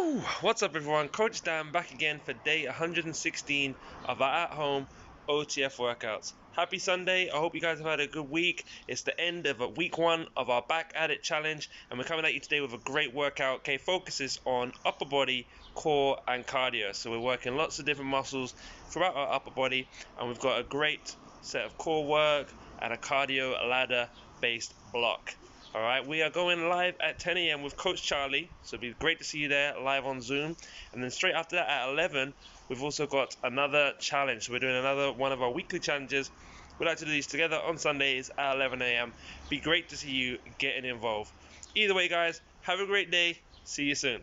Woo! What's up everyone, Coach Dan back again for day 116 of our at-home OTF workouts. Happy Sunday, I hope you guys have had a good week. It's the end of week 1 of our Back At It challenge and we're coming at you today with a great workout. Okay, focuses on upper body, core and cardio. So we're working lots of different muscles throughout our upper body and we've got a great set of core work and a cardio ladder based block. Alright, we are going live at 10 a.m. with Coach Charlie, so it'll be great to see you there live on Zoom. And then straight after that at 11, we've also got another challenge. So we're doing another one of our weekly challenges. We like to do these together on Sundays at 11 a.m. Be great to see you getting involved. Either way, guys, have a great day. See you soon.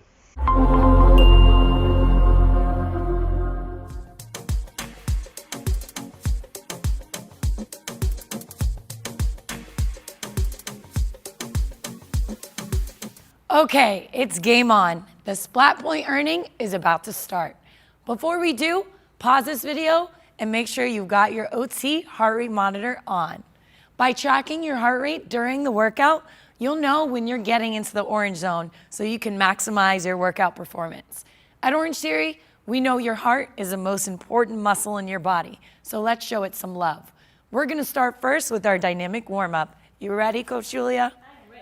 Okay, it's game on. The splat point earning is about to start. Before we do, pause this video and make sure you've got your OT heart rate monitor on. By tracking your heart rate during the workout, you'll know when you're getting into the orange zone so you can maximize your workout performance. At Orangetheory, we know your heart is the most important muscle in your body, so let's show it some love. We're gonna start first with our dynamic warm-up. You ready, Coach Julia?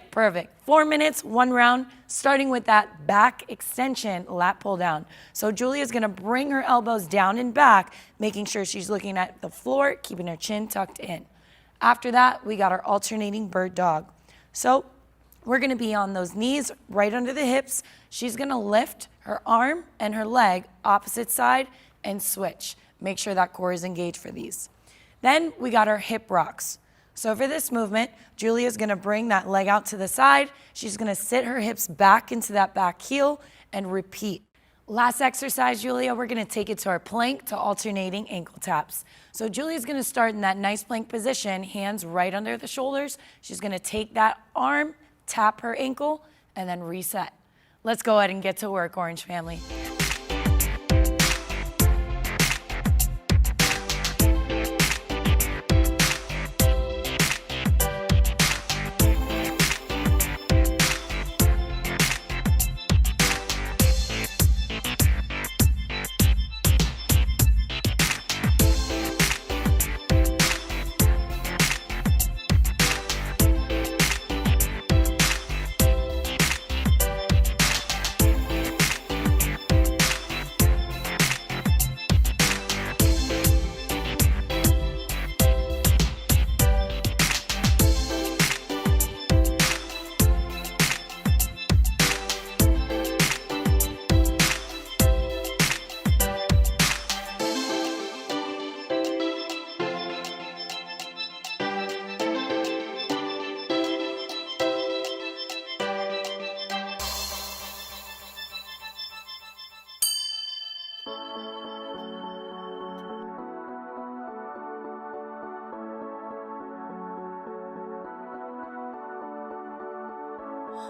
Perfect. 4 minutes, 1 round, starting with that back extension lat pull down. So Julia's gonna bring her elbows down and back, making sure she's looking at the floor, keeping her chin tucked in. After that, we got our alternating bird dog. So we're gonna be on those knees right under the hips. She's gonna lift her arm and her leg opposite side and switch. Make sure that core is engaged for these. Then we got our hip rocks. So for this movement, Julia's gonna bring that leg out to the side. She's gonna sit her hips back into that back heel and repeat. Last exercise, Julia, we're gonna take it to our plank to alternating ankle taps. So Julia's gonna start in that nice plank position, hands right under the shoulders. She's gonna take that arm, tap her ankle, and then reset. Let's go ahead and get to work, Orange family.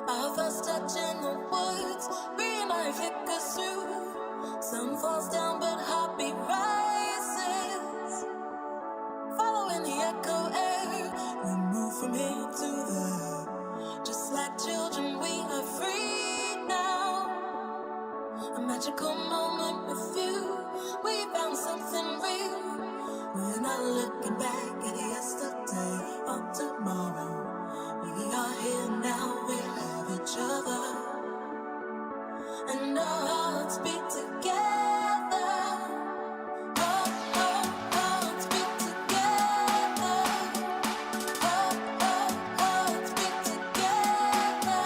Our first touch in the woods, real life flickers through. Sun falls down, but heartbeat rises. Following the echo air, we move from here to there. Just like children, we are free now. A magical moment with you. We found something real. We're not looking back at yesterday or tomorrow. We are here now, we have each other, and our hearts beat together. Oh, oh, hearts beat together. Oh, oh, hearts beat together.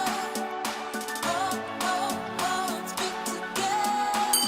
Oh, oh, hearts beat together.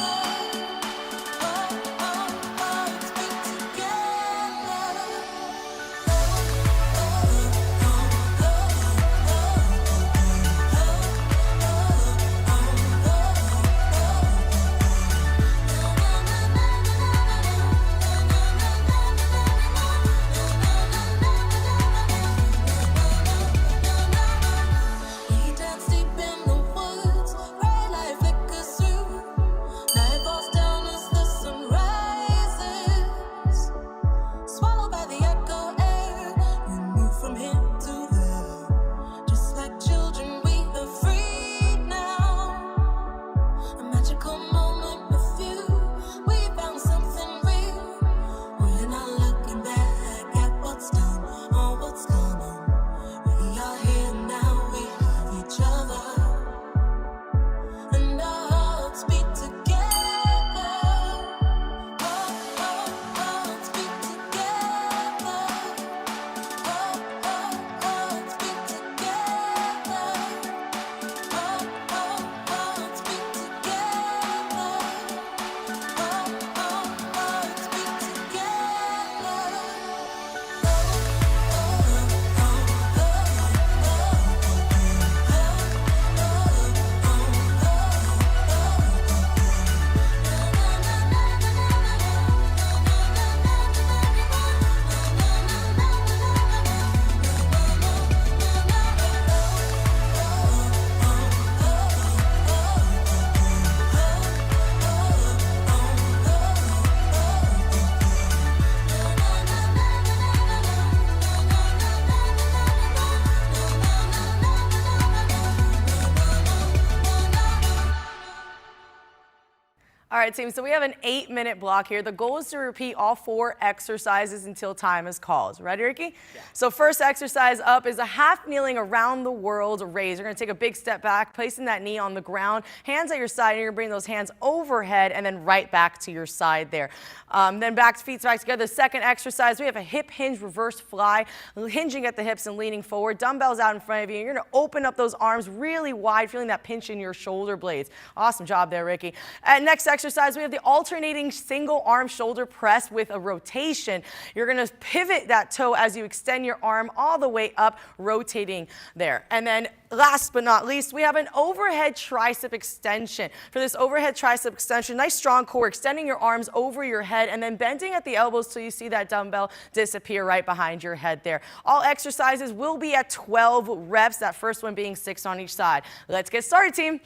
All right, team, so we have an 8-minute block here. The goal is to repeat all 4 exercises until time is called. Ready, Ricky? Yeah. So first exercise up is a half kneeling around the world raise. You're going to take a big step back, placing that knee on the ground, hands at your side, and you're going to bring those hands overhead and then right back to your side there. Then back, feet back together. The second exercise, we have a hip hinge reverse fly, hinging at the hips and leaning forward. Dumbbells out in front of you. You're going to open up those arms really wide, feeling that pinch in your shoulder blades. Awesome job there, Ricky. And next exercise, we have the alternating single arm shoulder press with a rotation. You're going to pivot that toe as you extend your arm all the way up, rotating there. And then last but not least, we have an overhead tricep extension. For this overhead tricep extension, nice strong core, extending your arms over your head and then bending at the elbows till you see that dumbbell disappear right behind your head there. All exercises will be at 12 reps, that first one being 6 on each side. Let's get started, team.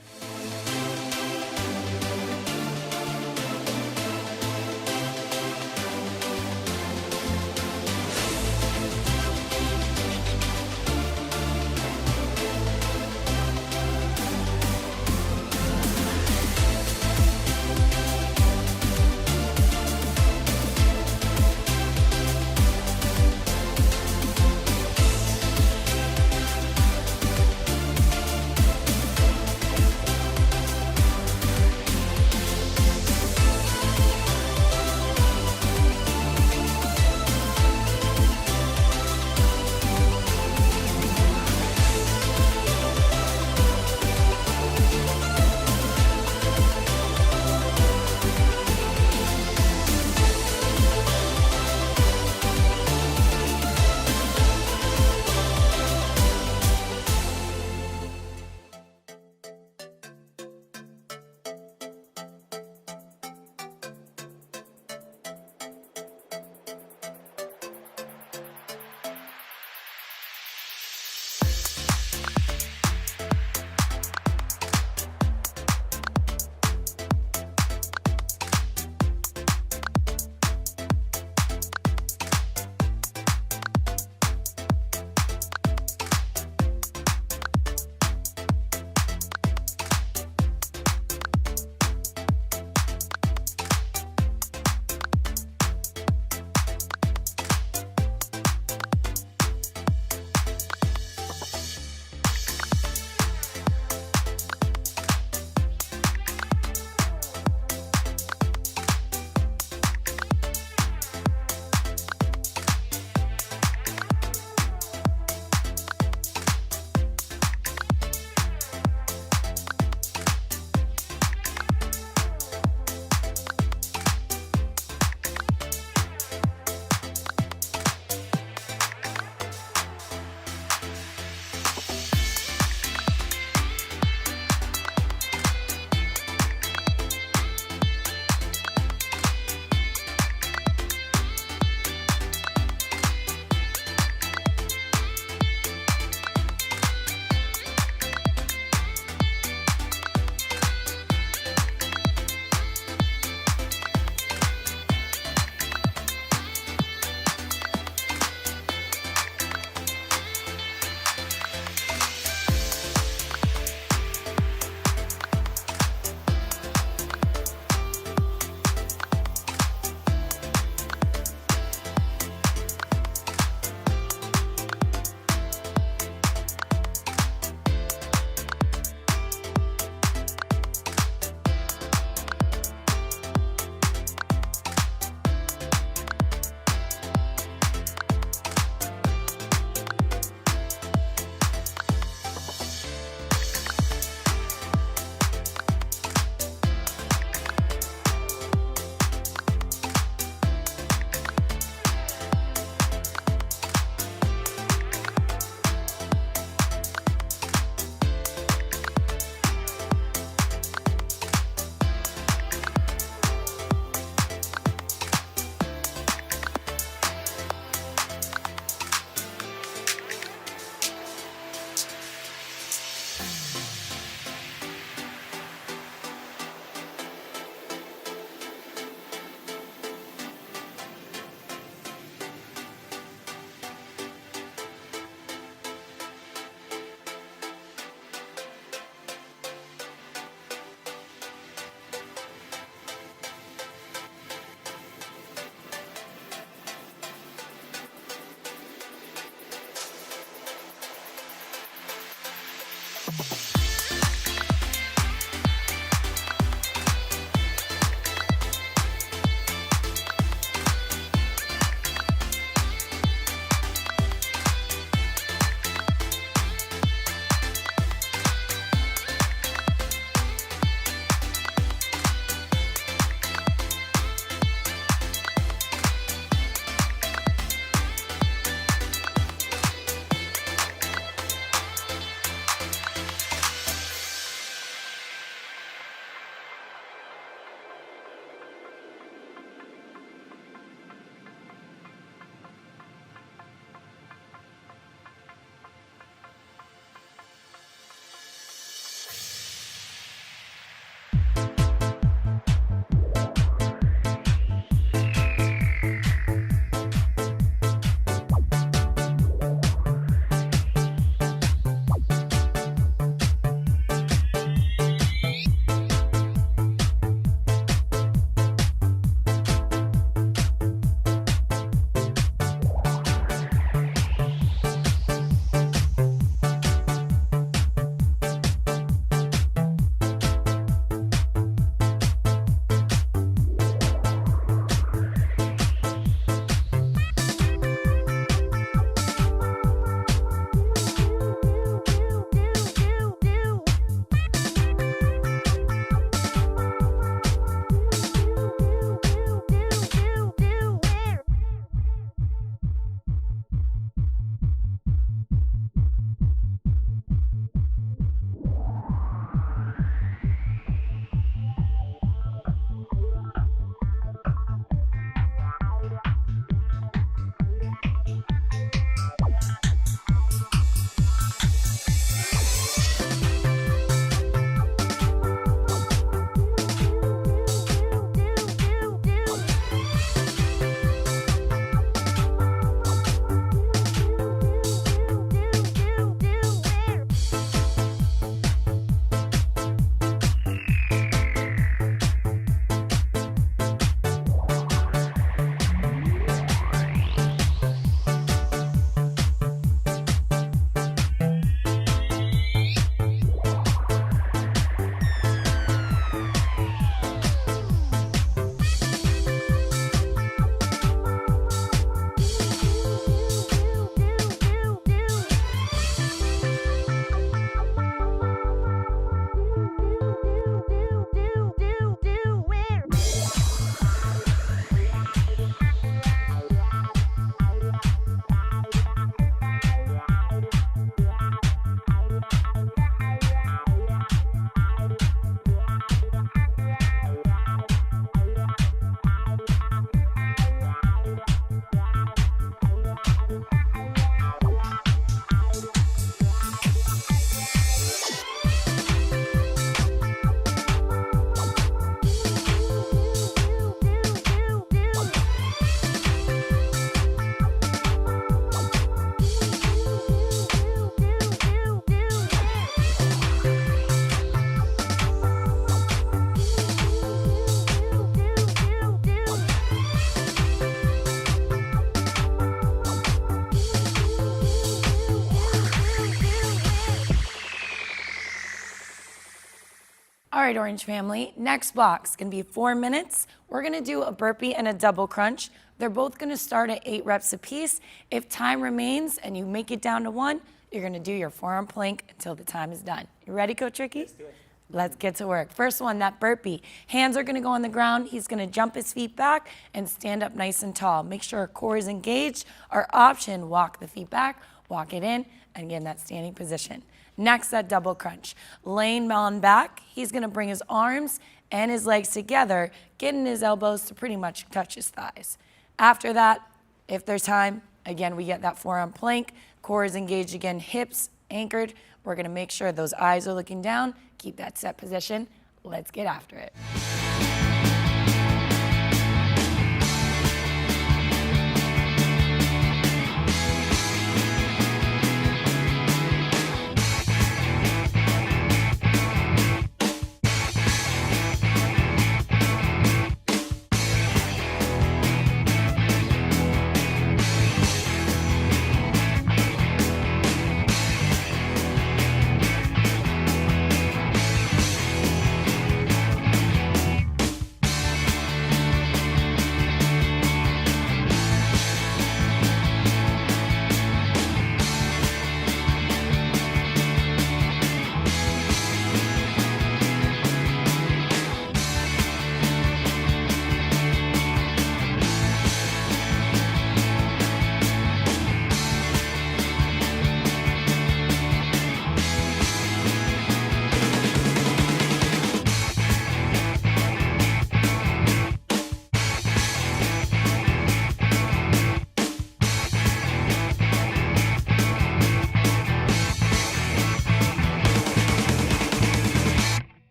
All right, Orange family, next block's gonna be 4 minutes. We're gonna do a burpee and a double crunch. They're both gonna start at 8 reps apiece. If time remains and you make it down to 1, you're gonna do your forearm plank until the time is done. You ready, Coach Ricky? Let's do it. Let's get to work. First one, that burpee. Hands are gonna go on the ground. He's gonna jump his feet back and stand up nice and tall. Make sure our core is engaged. Our option, walk the feet back, walk it in, and get in that standing position. Next, that double crunch. Laying on back, he's gonna bring his arms and his legs together, getting his elbows to pretty much touch his thighs. After that, if there's time, again, we get that forearm plank. Core is engaged again, hips anchored. We're gonna make sure those eyes are looking down. Keep that set position. Let's get after it.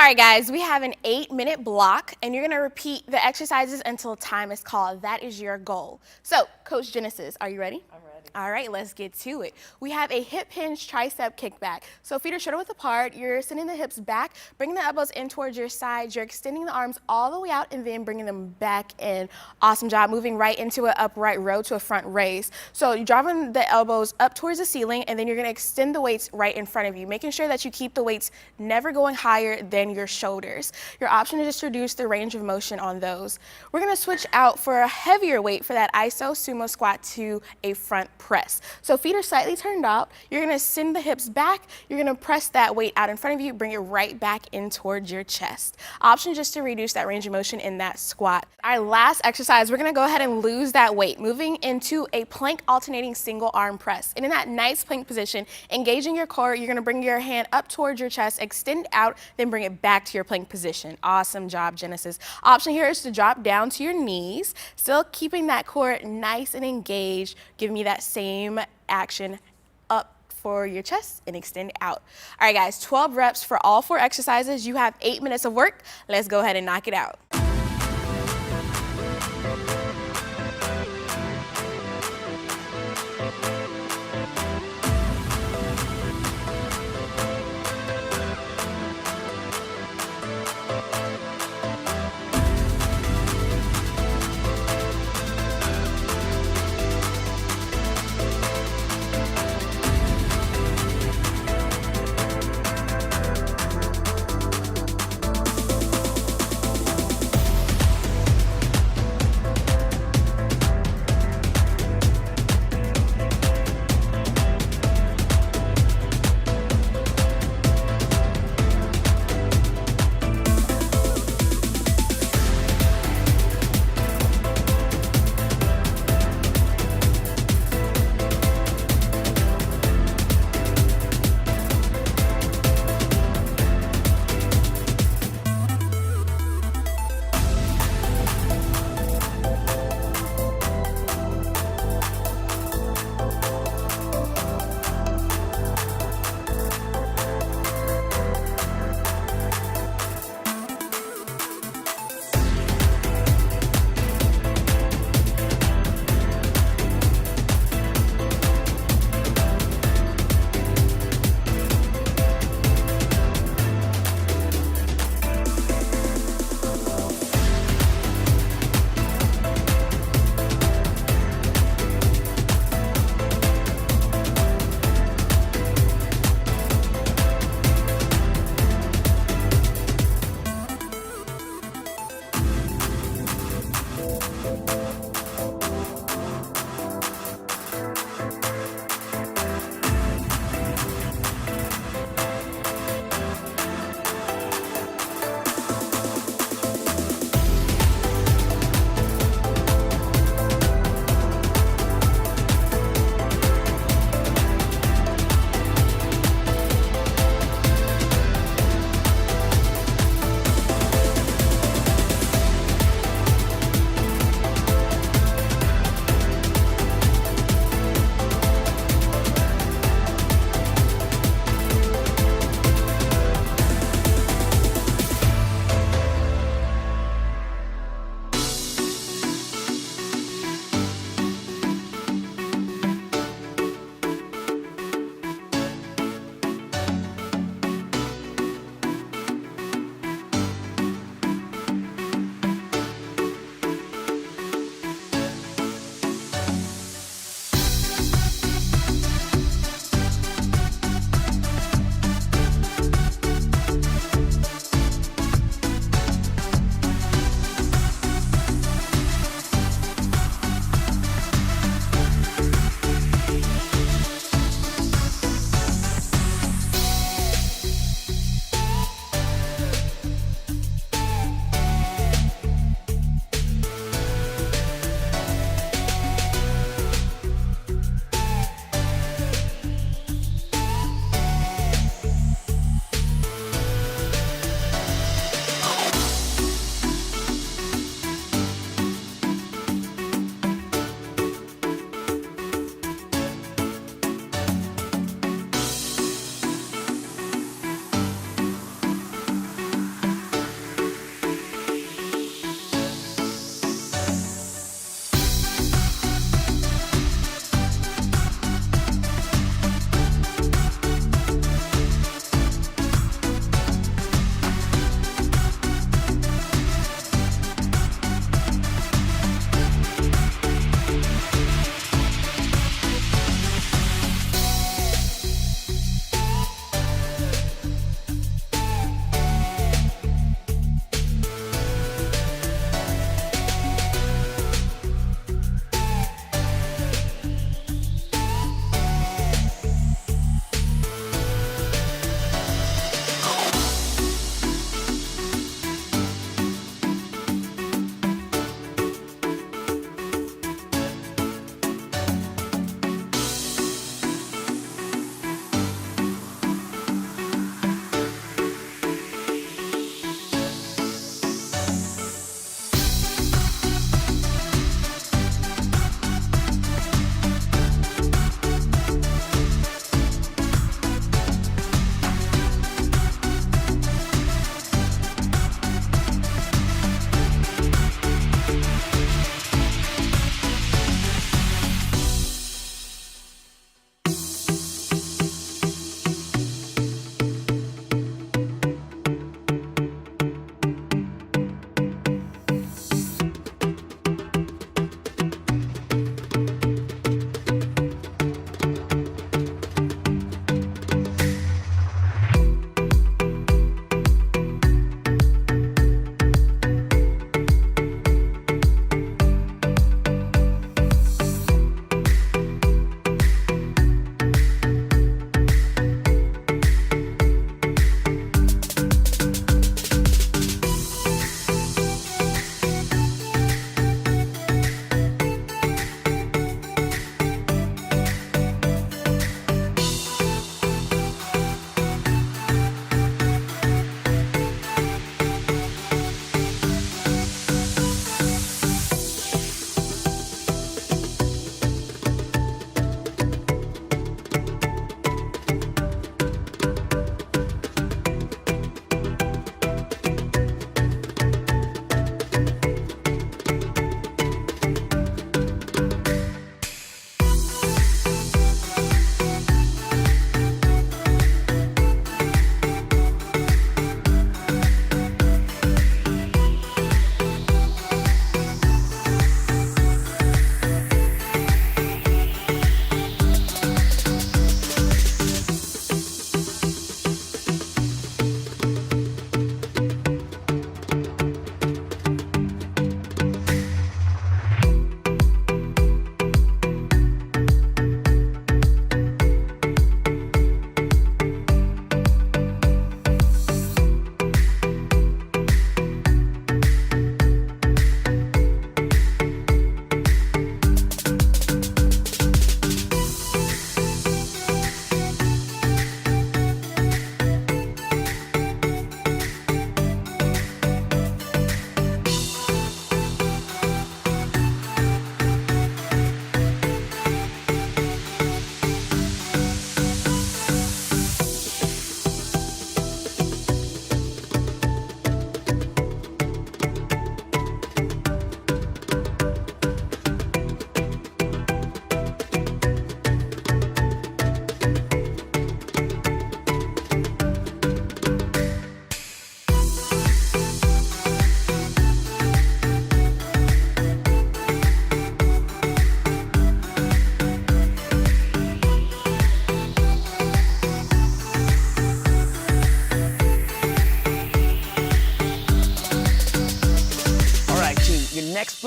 All right, guys, we have an 8-minute block, and you're gonna repeat the exercises until time is called. That is your goal. So, Coach Genesis, are you ready? I'm ready. All right, let's get to it. We have a hip hinge tricep kickback. So feet are shoulder width apart, you're sending the hips back, bringing the elbows in towards your sides, you're extending the arms all the way out and then bringing them back in. Awesome job, moving right into an upright row to a front raise. So you're driving the elbows up towards the ceiling, and then you're gonna extend the weights right in front of you, making sure that you keep the weights never going higher than your shoulders. Your option is just reduce the range of motion on those. We're gonna switch out for a heavier weight for that iso sumo squat to a front press. So feet are slightly turned out. You're gonna send the hips back. You're gonna press that weight out in front of you, bring it right back in towards your chest. Option just to reduce that range of motion in that squat. Our last exercise, we're gonna go ahead and lose that weight, moving into a plank alternating single arm press. And in that nice plank position, engaging your core, you're gonna bring your hand up towards your chest, extend out, then bring it back to your plank position. Awesome job, Genesis. Option here is to drop down to your knees, still keeping that core nice and engaged, giving me that same action up for your chest and extend out. All right, guys, 12 reps for all 4 exercises. You have 8 minutes of work. Let's go ahead and knock it out.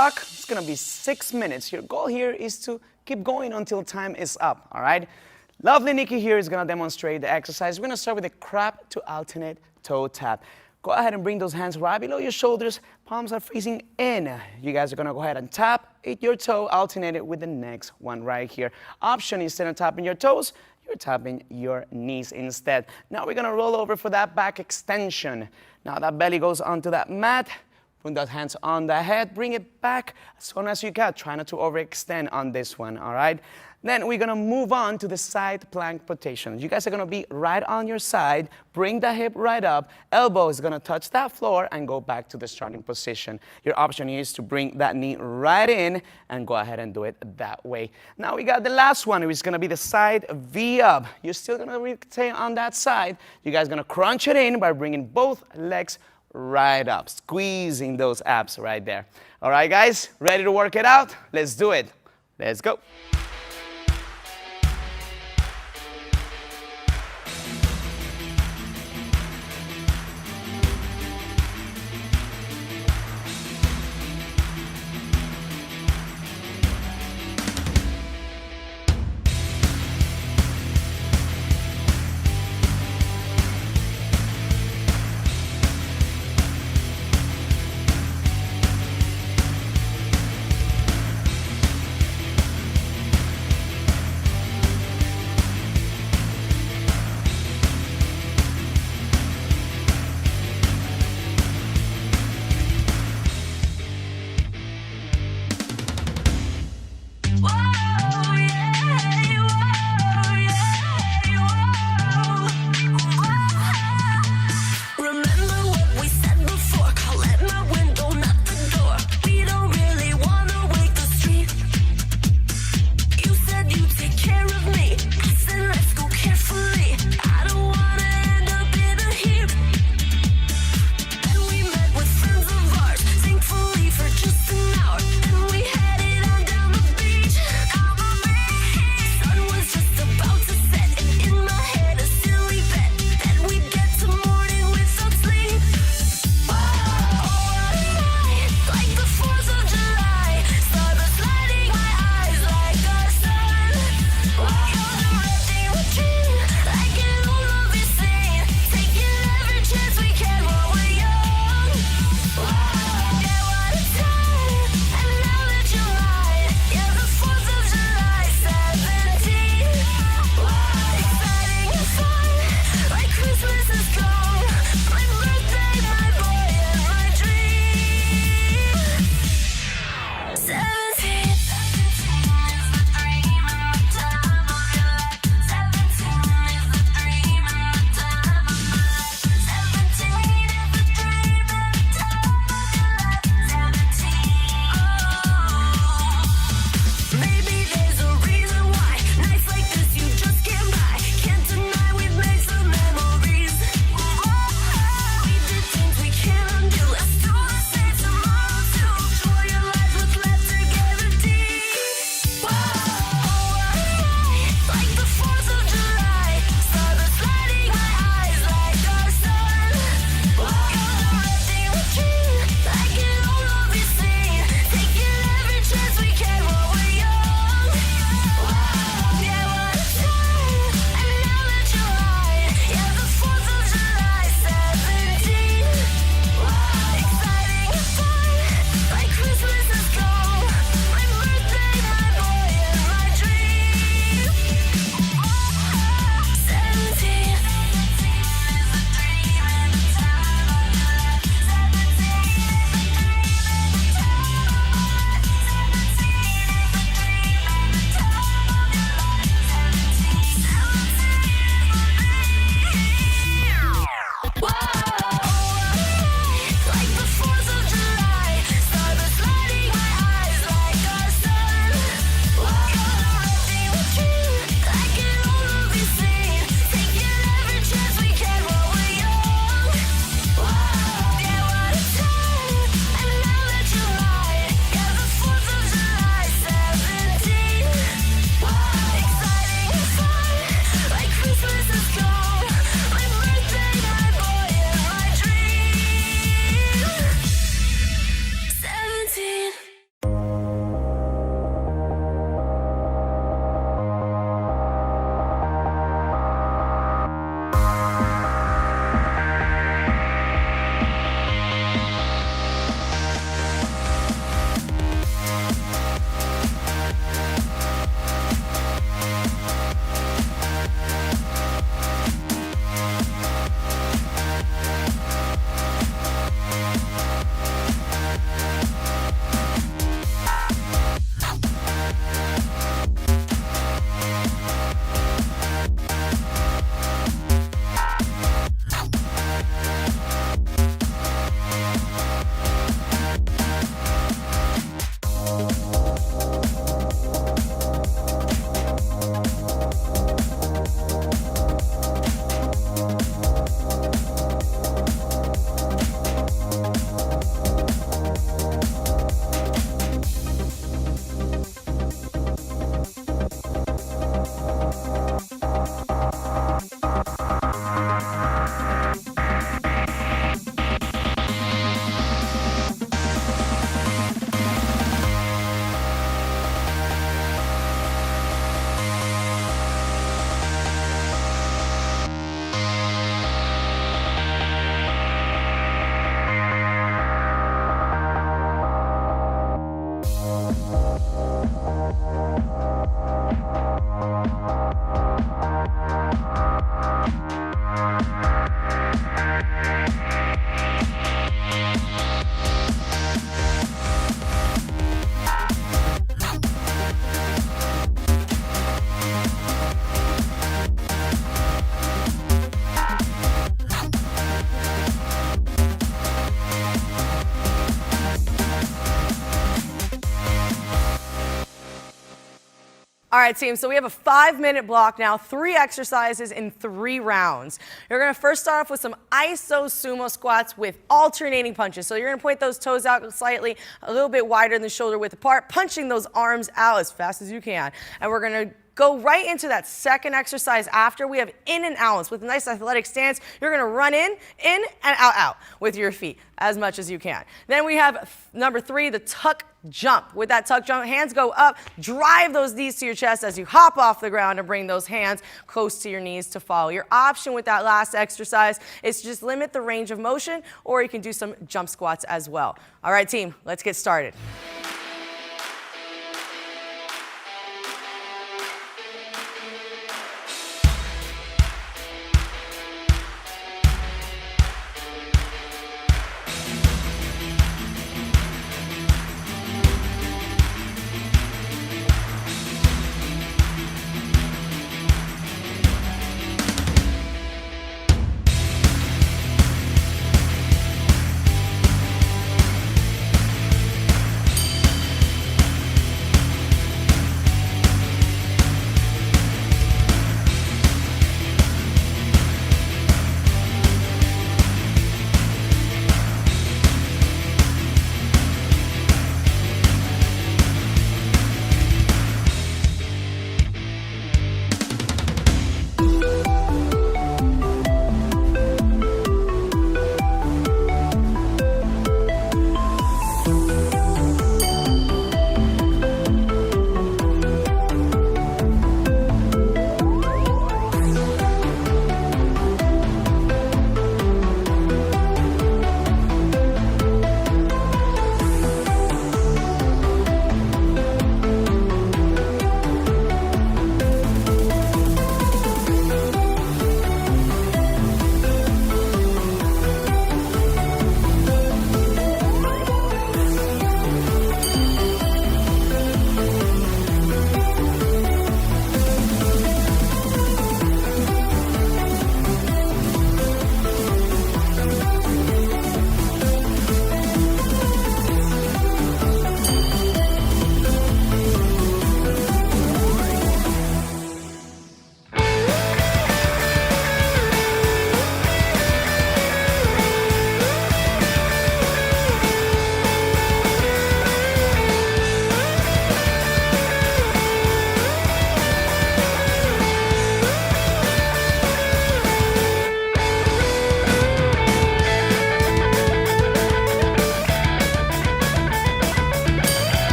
clock. It's gonna be 6 minutes. Your goal here is to keep going until time is up, all right? Lovely Nikki here is gonna demonstrate the exercise. We're gonna start with a crab to alternate toe tap. Go ahead and bring those hands right below your shoulders. Palms are facing in. You guys are gonna go ahead and tap your toe, alternate it with the next one right here. Option, instead of tapping your toes, you're tapping your knees instead. Now we're gonna roll over for that back extension. Now that belly goes onto that mat. Put those hands on the head, bring it back as soon as you can. Try not to overextend on this one, all right? Then we're gonna move on to the side plank rotation. You guys are gonna be right on your side, bring the hip right up, elbow is gonna touch that floor and go back to the starting position. Your option is to bring that knee right in and go ahead and do it that way. Now we got the last one, which is gonna be the side V up. You're still gonna retain on that side. You guys are gonna crunch it in by bringing both legs right up, squeezing those abs right there. All right, guys, ready to work it out? Let's do it. Let's go. right, team, so we have a 5-minute block now, 3 exercises in 3 rounds. You're gonna first start off with some iso sumo squats with alternating punches. So you're gonna point those toes out slightly, a little bit wider than the shoulder width apart, punching those arms out as fast as you can. And we're gonna go right into that second exercise after. We have in and outs. With a nice athletic stance, you're gonna run in, and out with your feet as much as you can. Then we have number 3, the tuck jump. With that tuck jump, hands go up, drive those knees to your chest as you hop off the ground and bring those hands close to your knees to follow. Your option with that last exercise is to just limit the range of motion, or you can do some jump squats as well. All right, team, let's get started.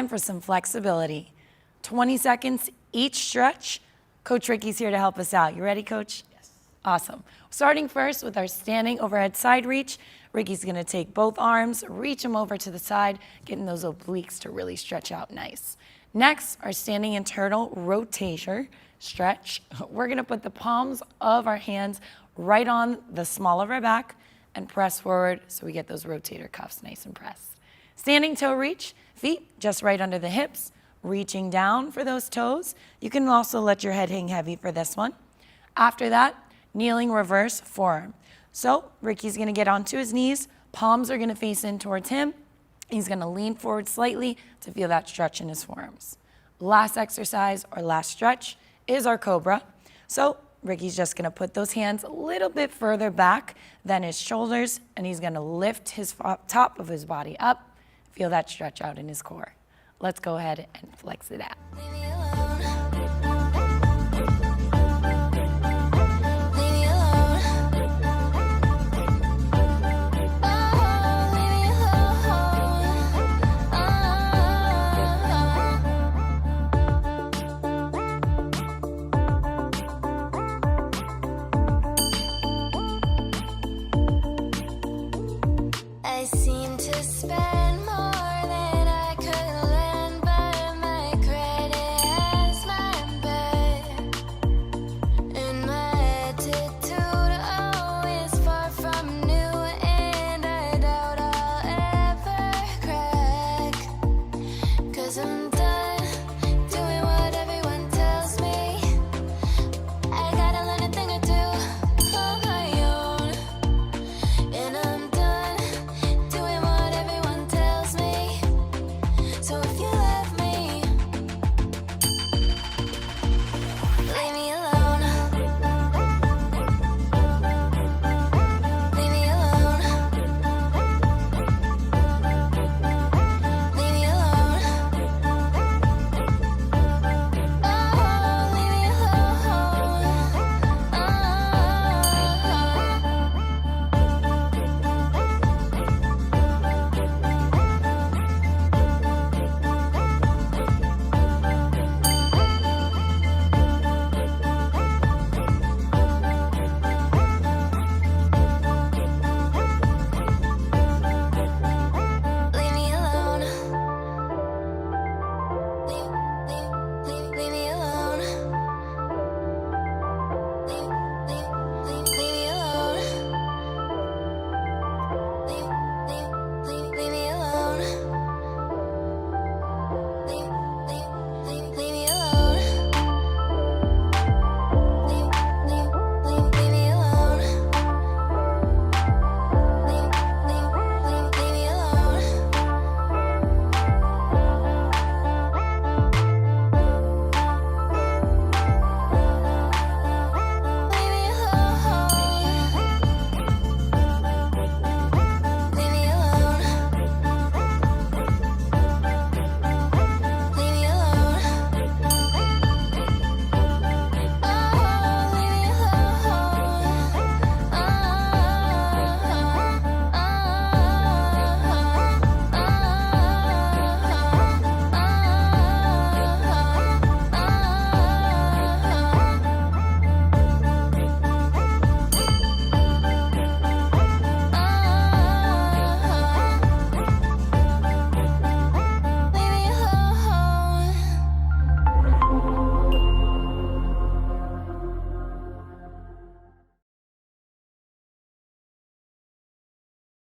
time for some flexibility. 20 seconds each stretch. Coach Ricky's here to help us out. You ready, Coach? Yes. Awesome. Starting first with our standing overhead side reach. Ricky's gonna take both arms, reach them over to the side, getting those obliques to really stretch out nice. Next, our standing internal rotator stretch. We're gonna put the palms of our hands right on the small of our back and press forward so we get those rotator cuffs nice and pressed. Standing toe reach, feet just right under the hips, reaching down for those toes. You can also let your head hang heavy for this one. After that, kneeling reverse forearm. So Ricky's gonna get onto his knees, palms are gonna face in towards him. He's gonna lean forward slightly to feel that stretch in his forearms. Last exercise or last stretch is our cobra. So Ricky's just gonna put those hands a little bit further back than his shoulders, and he's gonna lift his top of his body up. Feel that stretch out in his core. Let's go ahead and flex it out.